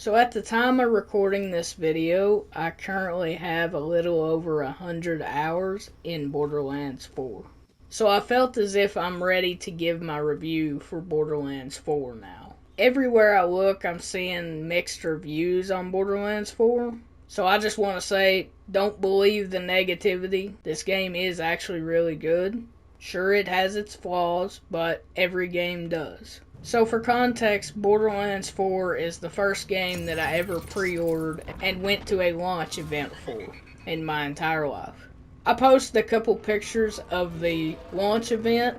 So at the time of recording this video, I currently have a little over 100 hours in Borderlands 4. So I felt as if I'm ready to give my review for Borderlands 4 now. Everywhere I look, I'm seeing mixed reviews on Borderlands 4. So I just want to say, don't believe the negativity. This game is actually really good. Sure, it has its flaws, but every game does. So for context, Borderlands 4 is the first game that I ever pre-ordered and went to a launch event for in my entire life. I posted a couple pictures of the launch event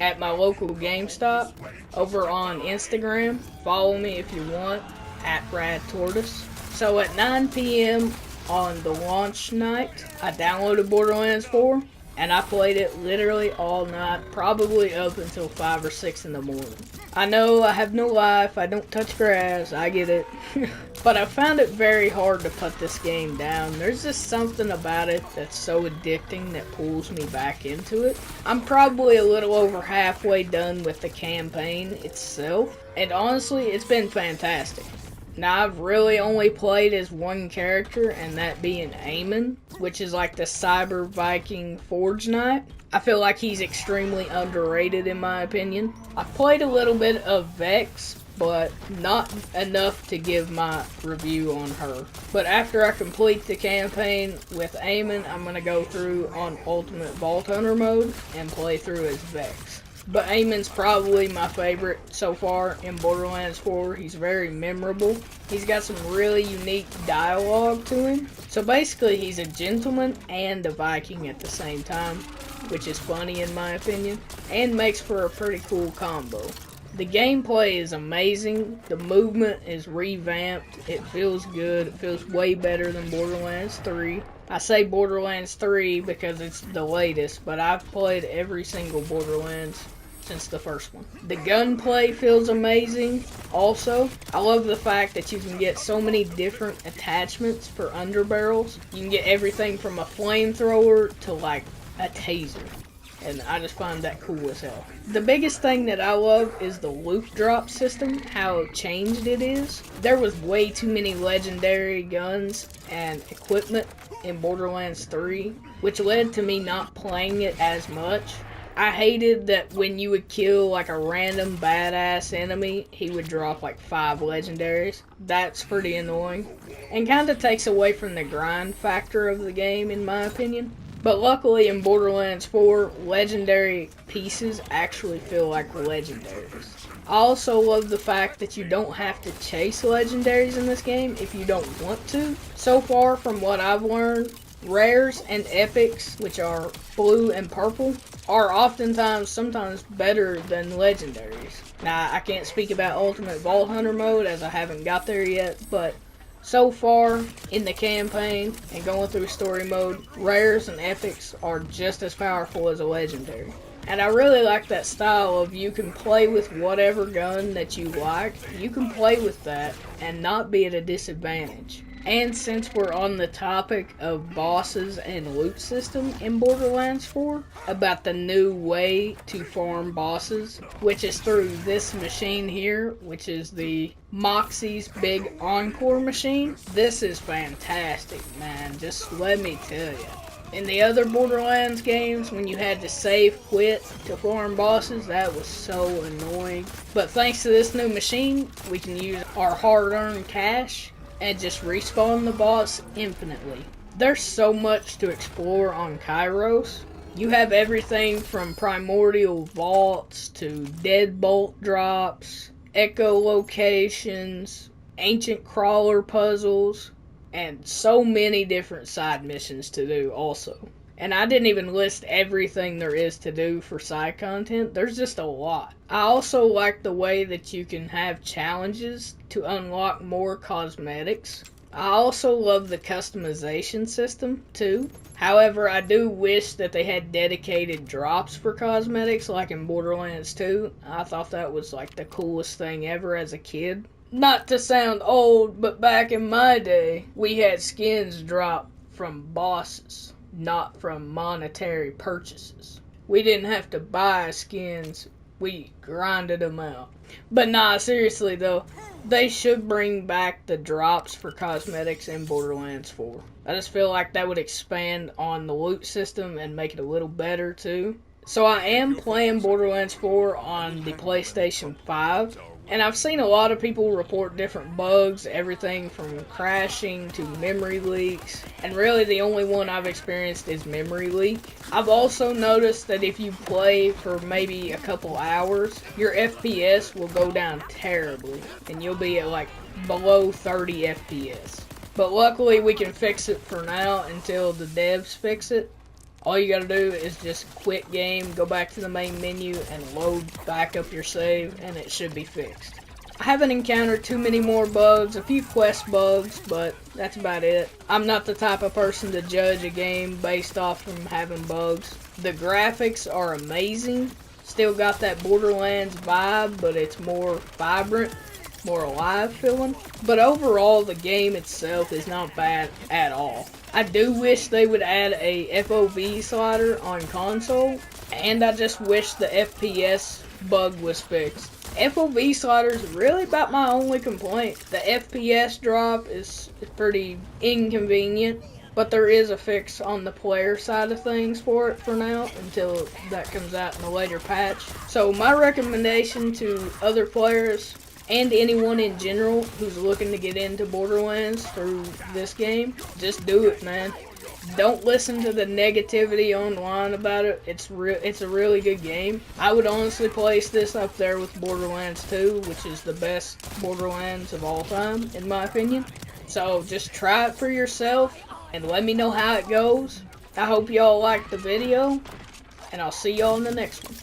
at my local GameStop over on Instagram. Follow me if you want, at RadTortoise. So at 9 p.m. on the launch night, I downloaded Borderlands 4 and I played it literally all night, probably up until 5 or 6 in the morning. I know I have no life, I don't touch grass, I get it. But I found it very hard to put this game down. There's just something about it that's so addicting that pulls me back into it. I'm probably a little over halfway done with the campaign itself, and honestly, it's been fantastic. Now, I've really only played as one character, and that being Eamon, which is like the Cyber Viking Forge Knight. I feel like he's extremely underrated in my opinion. I've played a little bit of Vex, but not enough to give my review on her. But after I complete the campaign with Eamon, I'm going to go through on Ultimate Vault Hunter mode and play through as Vex. But Eamon's probably my favorite so far in Borderlands 4. He's very memorable. He's got some really unique dialogue to him. So basically he's a gentleman and a Viking at the same time, which is funny in my opinion, and makes for a pretty cool combo. The gameplay is amazing. The movement is revamped. It feels good. It feels way better than Borderlands 3. I say Borderlands 3 because it's the latest, but I've played every single Borderlands since the first one. The gunplay feels amazing also. I love the fact that you can get so many different attachments for underbarrels. You can get everything from a flamethrower to like a taser. And I just find that cool as hell. The biggest thing that I love is the loot drop system, how changed it is. There was way too many legendary guns and equipment in Borderlands 3, which led to me not playing it as much. I hated that when you would kill like a random badass enemy, he would drop like 5 legendaries. That's pretty annoying. And kind of takes away from the grind factor of the game in my opinion. But luckily in Borderlands 4, legendary pieces actually feel like legendaries. I also love the fact that you don't have to chase legendaries in this game if you don't want to. So far from what I've learned, rares and epics, which are blue and purple, are oftentimes sometimes better than legendaries. Now, I can't speak about Ultimate Vault Hunter mode as I haven't got there yet, but so far in the campaign and going through story mode, rares and epics are just as powerful as a legendary. And I really like that style of you can play with whatever gun that you like. You can play with that and not be at a disadvantage. And since we're on the topic of bosses and loot system in Borderlands 4, about the new way to farm bosses, which is through this machine here, which is the Moxie's Big Encore machine. This is fantastic, man. Just let me tell you. In the other Borderlands games, when you had to save quit to farm bosses, that was so annoying. But thanks to this new machine, we can use our hard-earned cash and just respawn the boss infinitely. There's so much to explore on Kairos. You have everything from primordial vaults to deadbolt drops, echolocations, ancient crawler puzzles, and so many different side missions to do also. And I didn't even list everything there is to do for side content. There's just a lot. I also like the way that you can have challenges to unlock more cosmetics. I also love the customization system too. However, I do wish that they had dedicated drops for cosmetics like in Borderlands 2. I thought that was like the coolest thing ever as a kid. Not to sound old, but back in my day, we had skins drop from bosses, not from monetary purchases. We didn't have to buy skins, we grinded them out. But nah, seriously though, they should bring back the drops for cosmetics in Borderlands 4. I just feel like that would expand on the loot system and make it a little better too. So I am playing Borderlands 4 on the PlayStation 5, and I've seen a lot of people report different bugs, everything from crashing to memory leaks, and really the only one I've experienced is memory leak. I've also noticed that if you play for maybe a couple hours, your FPS will go down terribly, and you'll be at like below 30 FPS. But luckily we can fix it for now until the devs fix it. All you gotta do is just quit game, go back to the main menu, and load back up your save, and it should be fixed. I haven't encountered too many more bugs, a few quest bugs, but that's about it. I'm not the type of person to judge a game based off from having bugs. The graphics are amazing, still got that Borderlands vibe, but it's more vibrant, more alive feeling. But overall, the game itself is not bad at all. I do wish they would add a FOV slider on console, and I just wish the FPS bug was fixed. FOV slider is really about my only complaint. The FPS drop is pretty inconvenient, but there is a fix on the player side of things for it for now until that comes out in a later patch. So my recommendation to other players and anyone in general who's looking to get into Borderlands through this game, just do it, man. Don't listen to the negativity online about it. It's a really good game. I would honestly place this up there with Borderlands 2, which is the best Borderlands of all time, in my opinion. So just try it for yourself and let me know how it goes. I hope y'all liked the video, and I'll see y'all in the next one.